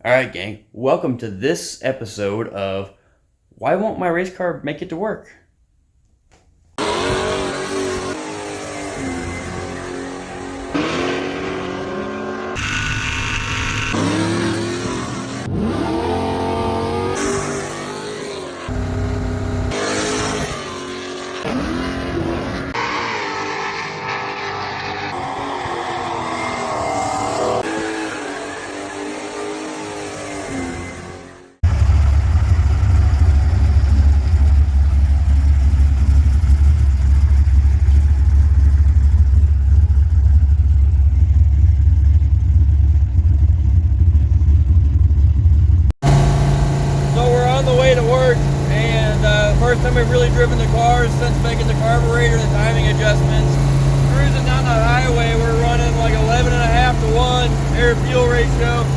All right, gang. Welcome to this episode of Why Won't My Race Car Make It to Work? First time we've really driven the cars since making the carburetor and the timing adjustments. Cruising down the highway, we're running like 11.5 to 1 air-fuel ratio.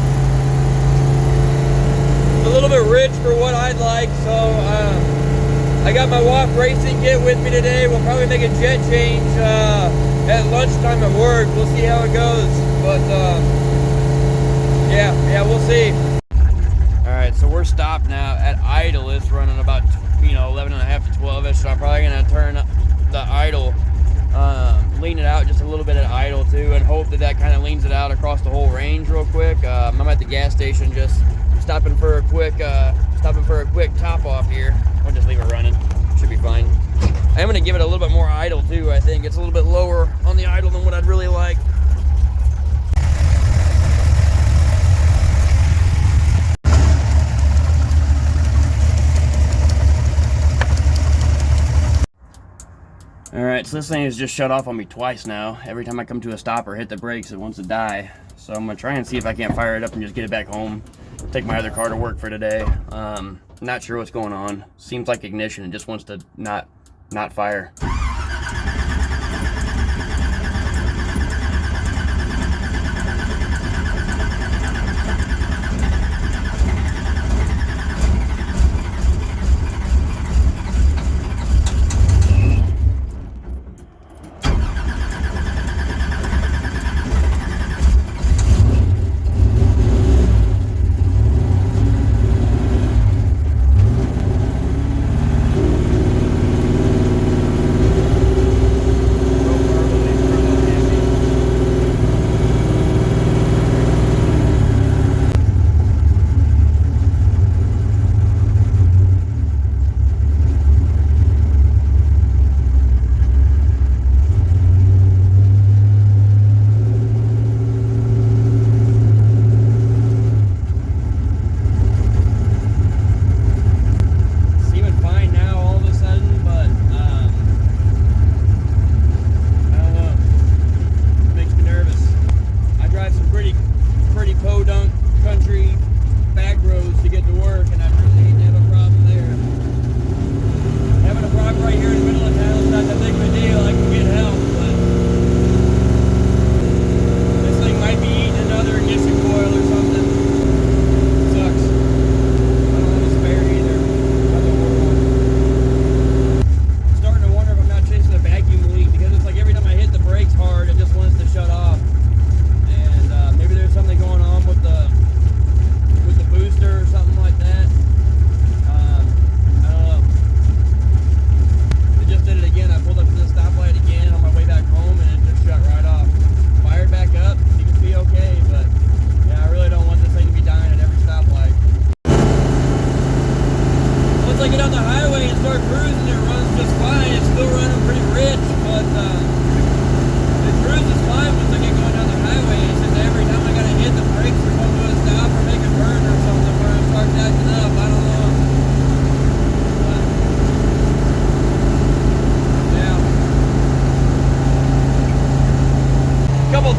A little bit rich for what I'd like, so I got my WAF racing kit with me today. We'll probably make a jet change at lunchtime at work. We'll see how it goes, but yeah, we'll see. All right, so we're stopped now at idle. It's running about 11.5 to 12ish, so I'm probably gonna turn the idle, lean it out just a little bit at idle too, and hope that kind of leans it out across the whole range real quick. I'm at the gas station, just stopping for a quick top off here. I'll just leave it running. Should be fine. I'm gonna give it a little bit more idle too. I think it's a little bit lower on the idle than what I'd really like. All right, so this thing has just shut off on me twice now. Every time I come to a stop or hit the brakes, it wants to die. So I'm gonna try and see if I can't fire it up and just get it back home. Take my other car to work for today. Not sure what's going on. Seems like ignition. It just wants to not fire.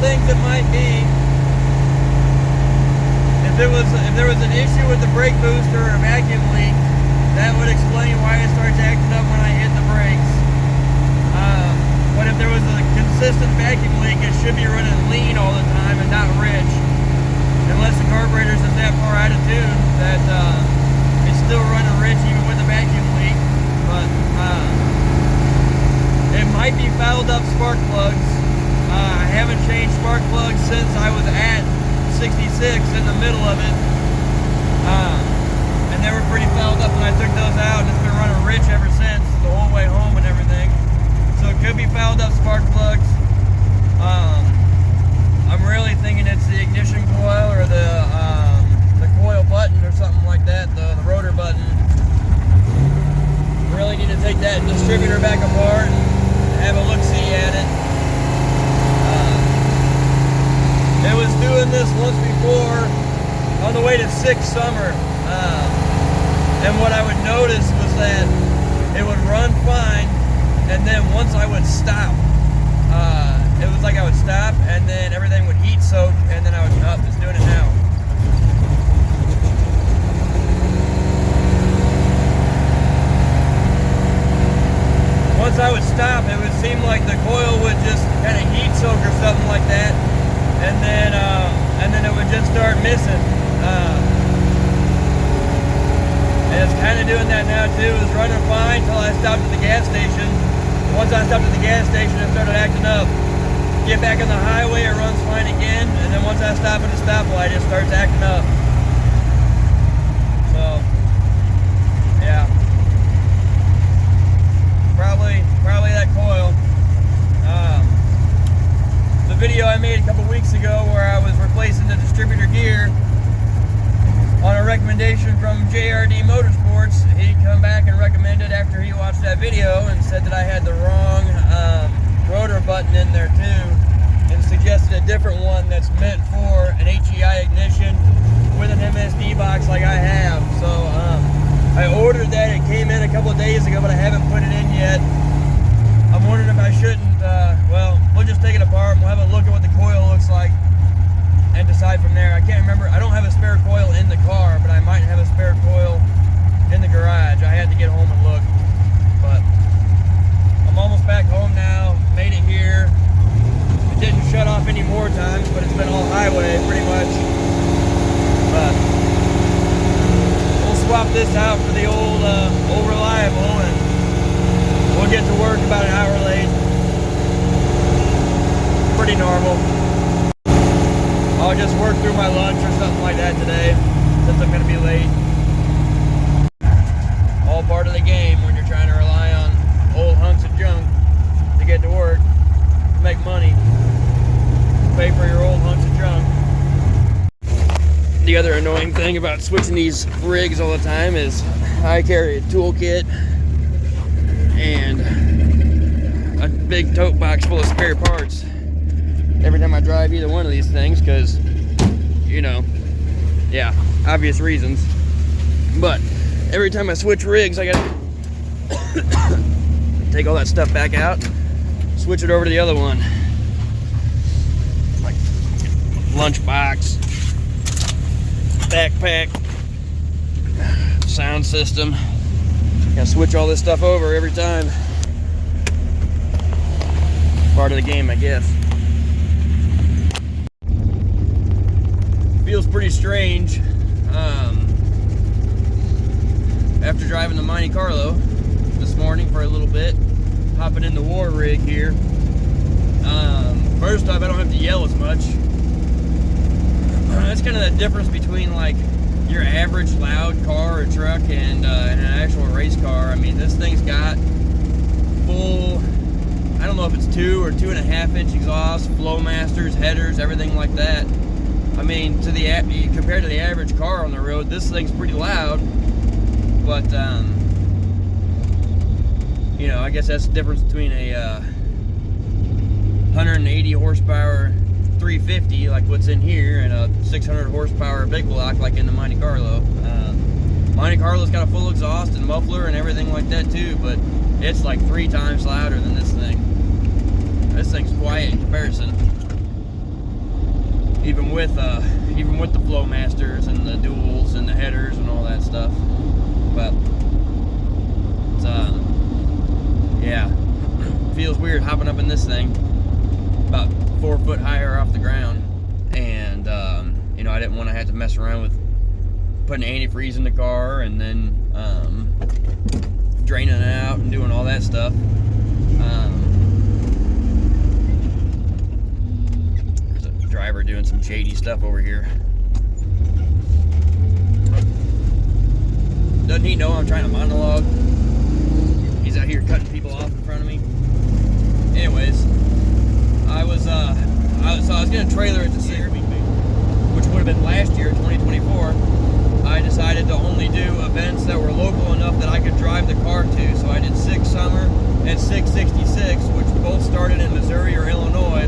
Things it might be if there was an issue with the brake booster or a vacuum leak, that would explain why it starts acting up when I hit the brakes. But if there was a consistent vacuum leak, it should be running lean all the time and not rich, unless the carburetor's at that far out of tune that it's still running rich even with the vacuum leak. But it might be fouled up spark plugs. I haven't changed spark plugs since I was at 66 in the middle of it. up when I took those out, and it's been running rich ever since, the whole way home and everything. So it could be fouled up spark plugs. I'm really thinking it's the ignition coil or the coil button or something like that, the rotor button. Really need to take that distributor back apart and have a look-see at it. It was doing this once before on the way to Sixth Summer, and what I would notice was that it would run fine, and then once I would stop, it was like I would stop and then everything would heat soak, and then I would it's doing it now. Once I would stop, it would seem like the coil would just kind of heat soak or something like that, and then it would just start missing. And it's kind of doing that now too. It was running fine until I stopped at the gas station. Once I stopped at the gas station, it started acting up. Get back on the highway, it runs fine again, and then once I stop at the stoplight, it starts acting up. So, yeah. Probably that coil. The video I made a couple weeks ago where I was replacing the distributor gear on a recommendation from JRD Motorsports, he come back and recommended after he watched that video and said that I had the wrong rotor button in there too, and suggested a different one that's meant for an HEI ignition with an MSD box like I have. So I ordered that. It came in a couple of days ago, but I haven't put it in yet. I'm wondering if I shouldn't, well, we'll just take it apart and we'll have a look at what the coil looks like and decide from there. I can't remember. I don't have a spare coil in the car, but I might have a spare coil in the garage. I had to get home and look, but I'm almost back home now. Made it here. It didn't shut off any more times, but it's been all highway pretty much. But we'll swap this out for the old Reliable, and we'll get to work about an hour late. Pretty normal. I'll just work through my lunch or something like that today, since I'm going to be late. All part of the game when you're trying to rely on old hunks of junk to get to work, to make money, pay for your old hunks of junk. The other annoying thing about switching these rigs all the time is I carry a toolkit and a big tote box full of spare parts every time I drive either one of these things, because, you know, yeah, obvious reasons. But every time I switch rigs, I gotta take all that stuff back out, switch it over to the other one. Like lunchbox, backpack, sound system. Gotta switch all this stuff over every time. Part of the game, I guess. Feels pretty strange after driving the Monte Carlo this morning for a little bit, hopping in the war rig here. First off, I don't have to yell as much. That's kind of the difference between like your average loud car or truck and an actual race car. I mean, this thing's got full, I don't know if it's 2 or 2.5 inch exhaust, Flowmasters, headers, everything like that. I mean, to the compared to the average car on the road, this thing's pretty loud. But you know, I guess that's the difference between a 180 horsepower 350 like what's in here and a 600 horsepower big block like in the Monte Carlo. Monte Carlo's got a full exhaust and muffler and everything like that too, but it's like 3 times louder than this thing. This thing's quiet in comparison, even with the Flowmasters and the duals and the headers and all that stuff. But it's, yeah, feels weird hopping up in this thing about 4 foot higher off the ground, and you know, I didn't want to have to mess around with putting antifreeze in the car and then draining it out and doing all that stuff. There's a driver doing some shady stuff over here. Doesn't letting me know I'm trying to monologue. He's out here cutting people off in front of me. Anyways, I was gonna trailer it this year, which would have been last year, 2024. I decided to only do events that were local enough that I could drive the car to. So I did 6 Summer and 666, which both started in Missouri or Illinois.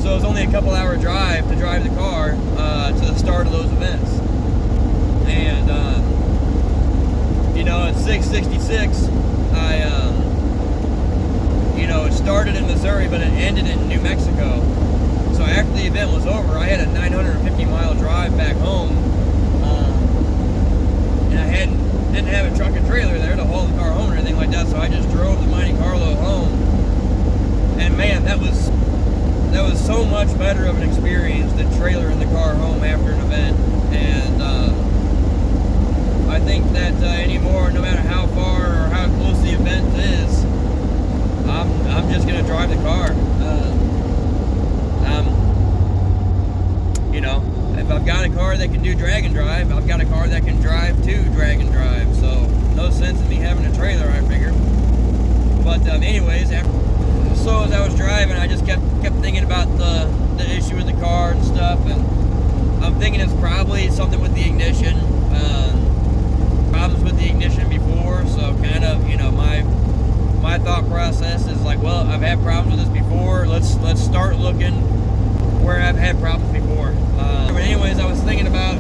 So it was only a couple hour drive to drive the car to the start of those events. And you know, at 666, it started in Missouri, but it ended in New Mexico. So after the event was over, I had a 950-mile drive back home, and I didn't have a truck and trailer there to haul the car home or anything like that. So I just drove the Monte Carlo home, and man, that was so much better of an experience than trailering the car home after an event. And I think that anymore, no matter how far or how close the event is, I'm just gonna drive the car. If I've got a car that can do drag and drive, I've got a car that can drive to drag and drive. So no sense in me having a trailer, I figure. But anyways, so as I was driving, I just kept thinking about the issue with the car and stuff, and I'm thinking it's probably something with the ignition. Problems with the ignition before, so kind of, my thought process is like, well, I've had problems with this before. Let's start looking where I've had problems before. But anyways, I was thinking about,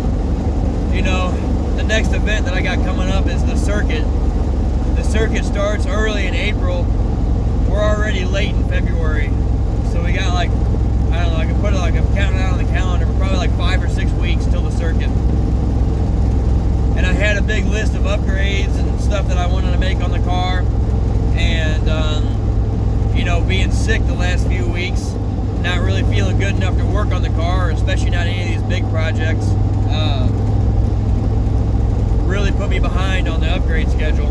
the next event that I got coming up is the circuit. The circuit starts early in April. We're already late in February, so we got like, I don't know, I can put it like, I'm counting out on the calendar, but probably like 5 or 6 weeks till the circuit. And I had a big list of upgrades and stuff that I wanted to make on the car. And, being sick the last few weeks, not really feeling good enough to work on the car, especially not any of these big projects, really put me behind on the upgrade schedule.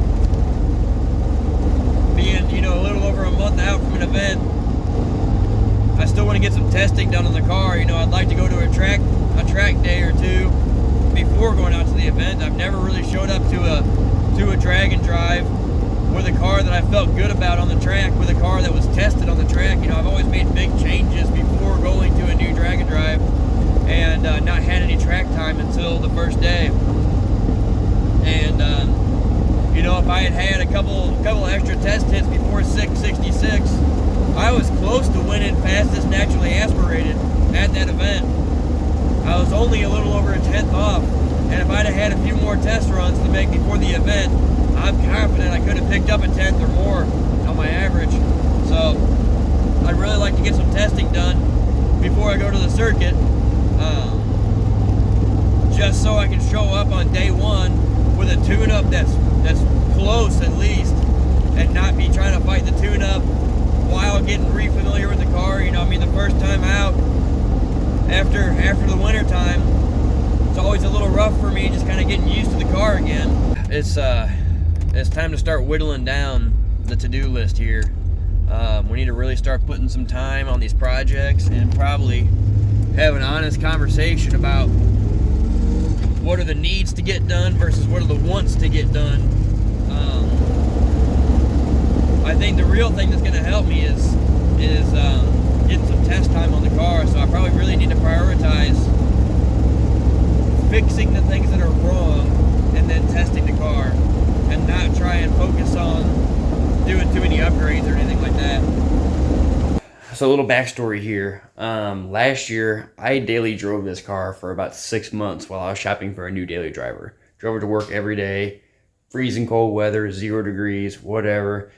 Being, a little over a month out from an event, I still want to get some testing done on the car. I'd like to go to a track day or two before going out to the event. I've never really showed up to a drag and drive with a car that I felt good about on the track, with a car that was tested on the track. I've always made big changes before going to a new drag and drive, and not had any track time until the first day. And if I had a couple extra test hits before 666, I was close to winning fastest naturally aspirated at that event. I was only a little over a 10th off, and if I'd have had a few more test runs to make before the event, I'm confident I could have picked up a 10th or more on my average. So I'd really like to get some testing done before I go to the circuit, just so I can show up on day one with a tune-up that's close at least, and not be trying to fight the tune-up while getting re-familiar with the car. The first time out after the winter time, it's always a little rough for me, just kind of getting used to the car again. It's time to start whittling down the to-do list here. We need to really start putting some time on these projects and probably have an honest conversation about what are the needs to get done versus what are the wants to get done. I think the real thing that's going to help me is getting some test time on the car. So I probably really need to prioritize fixing the things that are wrong and then testing the car, and not try and focus on doing too many upgrades or anything like that. So a little backstory here. Last year, I daily drove this car for about 6 months while I was shopping for a new daily driver. Drove it to work every day, freezing cold weather, 0 degrees, whatever.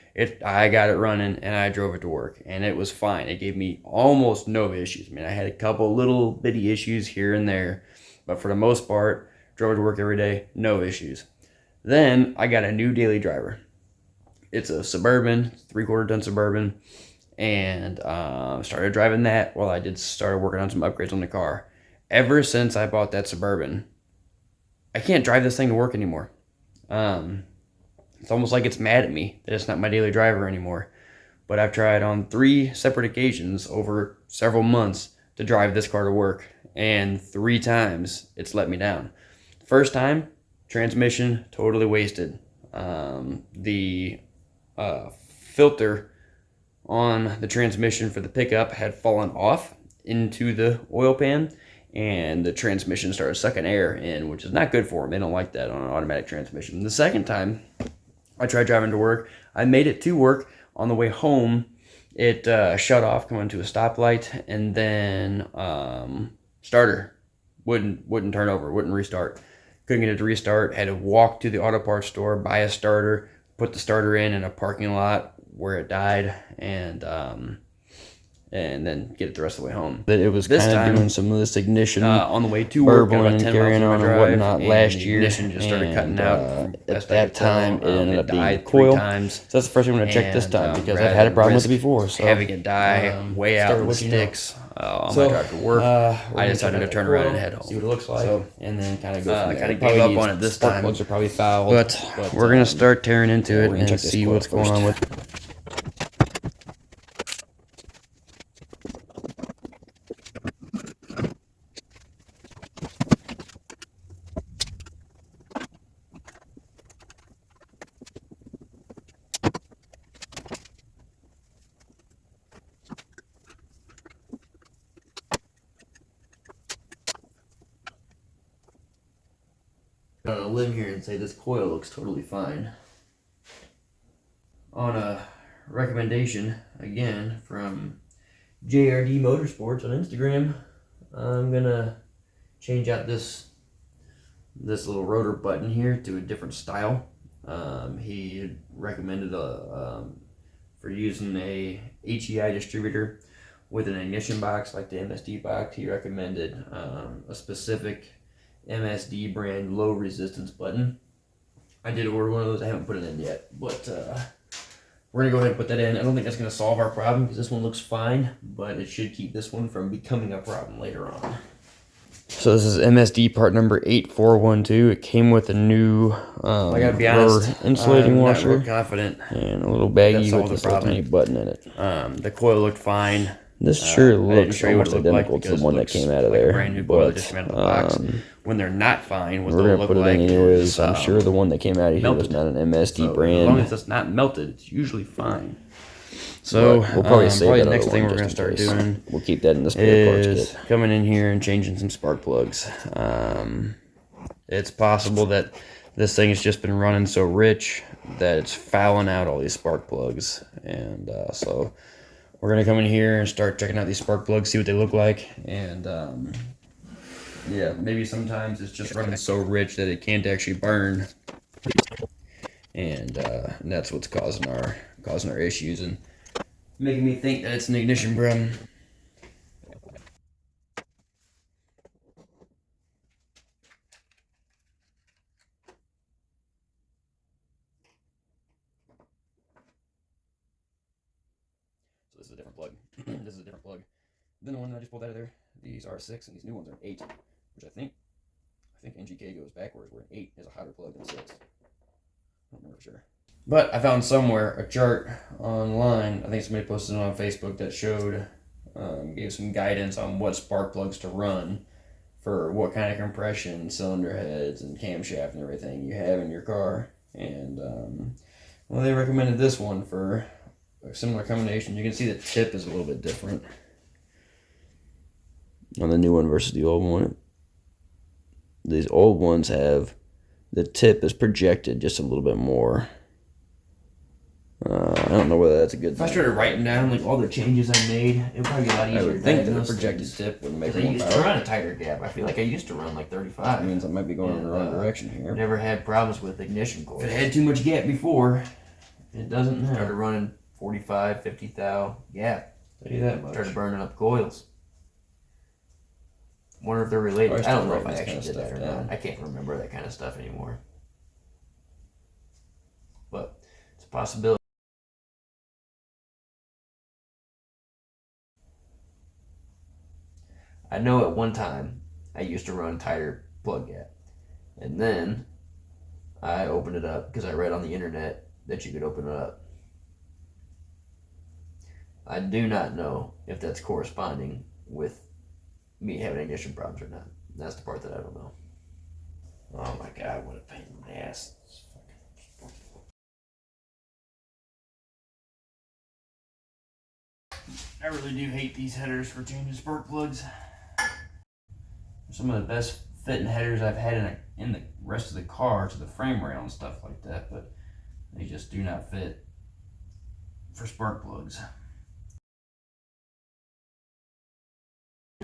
I got it running and I drove it to work, and it was fine. It gave me almost no issues. I had a couple little bitty issues here and there, but for the most part, drove it to work every day, no issues. Then I got a new daily driver. It's a Suburban, 3/4 ton Suburban, and started driving that while I started working on some upgrades on the car. Ever since I bought that Suburban, I can't drive this thing to work anymore. It's almost like it's mad at me that it's not my daily driver anymore. But I've tried on 3 separate occasions over several months to drive this car to work, and 3 times it's let me down. First time, Transmission totally wasted. The filter on the transmission for the pickup had fallen off into the oil pan, and the transmission started sucking air in, which is not good for them. They don't like that on an automatic transmission. The second time I tried driving to work, I made it to work. On the way home, it shut off coming to a stoplight, and then starter wouldn't turn over, wouldn't restart. Couldn't get it to restart. Had to walk to the auto parts store, buy a starter, put the starter in a parking lot where it died, and then get it the rest of the way home. But it was this time doing some of this ignition on the way to work, burbling and carrying on and whatnot last year. Ignition just started cutting out. At that time, it ended up being coil. So that's the first thing I'm gonna check this time, because I've had a problem with it before. So having it die way out in the sticks on my drive to work, I decided to turn around and head home. See what it looks like, and then kind of go from there. Kind of gave up on it this time. Spark plugs are probably fouled, but we're gonna start tearing into it and see what's going on with it. I'm gonna live here and say this coil looks totally fine. On a recommendation again from JRD Motorsports on Instagram, I'm gonna change out this little rotor button here to a different style. He recommended for using a HEI distributor with an ignition box like the MSD box. He recommended a specific MSD brand low resistance button. I did order one of those. I haven't put it in yet, but we're gonna go ahead and put that in. I don't think that's gonna solve our problem because this one looks fine, but it should keep this one from becoming a problem later on. So this is MSD part number 8412. It came with a new I gotta be honest, insulating washer. I'm not real confident. And a little baggie That's with this little tiny button in it. The coil looked fine. This sure looks show you what almost it looked identical like to the because one it that looks came out of like a there. brand new coil But just came out of the box. When they're not fine, what we're they'll gonna look put it like in anyways. is, I'm sure the one that came out of here was not an MSD so brand. as long as it's not melted, it's usually fine. So we'll probably save that the next other thing one we're gonna just in start case. doing We'll keep that in the spare parts is kit. coming in here and changing some spark plugs. It's possible that this thing has just been running so rich that it's fouling out all these spark plugs, and so we're gonna come in here and start checking out these spark plugs, see what they look like, and yeah, maybe sometimes it's just running so rich that it can't actually burn, and that's what's causing our issues and making me think that it's an ignition problem. So this is a different plug. This is a different plug than the one that I just pulled out of there. These are 6 and these new ones are 8, which I think NGK goes backwards, where 8 is a hotter plug than 6. I don't know for sure. But I found somewhere a chart online, I think somebody posted it on Facebook, that showed, gave some guidance on what spark plugs to run for what kind of compression, cylinder heads, and camshaft and everything you have in your car. And, well, they recommended this one for a similar combination. You can see the tip is a little bit different On the new one versus the old one. These old ones have, the tip is projected just a little bit more. I don't know whether that's a good If I thing. started writing down like all the changes I made, it would probably be a lot easier. I would to think that a diagnose projected things. tip would make I it more used to power. run a tighter gap. I feel like I used to run like 35. That means I might be going in the wrong And, direction here. Never had problems with ignition coils. If it had too much gap before, it doesn't now. Started running 45, 50 thou gap. Tell you that much. Started burning up coils. Wonder if they're related. Probably I don't still know if I writing actually this did kind that of or stuff not. down. I can't remember that kind of stuff anymore. But it's a possibility. I know at one time I used to run tighter plug gap. And then I opened it up because I read on the internet that you could open it up. I do not know if that's corresponding with me having ignition problems or not. That's the part that I don't know. Oh my God, what a pain I really do hate these headers for changing spark plugs. Some of the best fitting headers I've had in the rest of the car to the frame rail and stuff like that, but they just do not fit for spark plugs.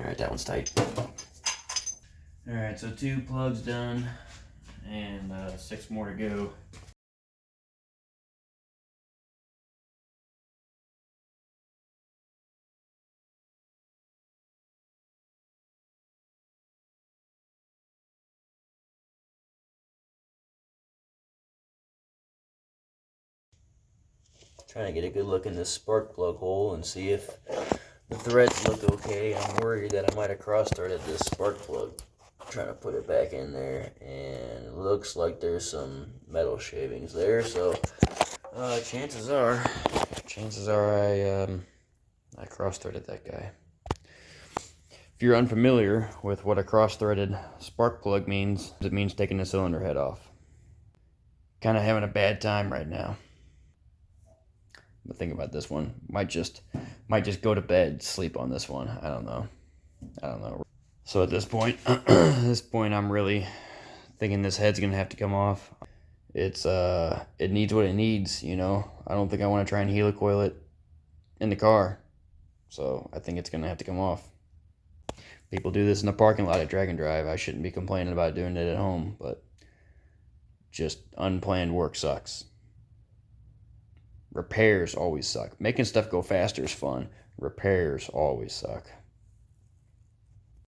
Alright, that one's tight. Alright, so 2 plugs done and 6 more to go. Trying to get a good look in this spark plug hole and see if the threads look okay. I'm worried that I might have cross-threaded this spark plug. I'm trying to put it back in there, and it looks like there's some metal shavings there. So chances are I cross-threaded that guy. If you're unfamiliar with what a cross-threaded spark plug means, it means taking the cylinder head off. Kind of having a bad time right now. But think about this one. Might just go to bed, sleep on this one. I don't know. So at this point, I'm really thinking this head's gonna have to come off. It needs what it needs, you know. I don't think I want to try and helicoil it in the car. So I think it's gonna have to come off. People do this in the parking lot at Drag and Drive. I shouldn't be complaining about doing it at home, but just unplanned work sucks. Repairs always suck. Making stuff go faster is fun. Repairs always suck.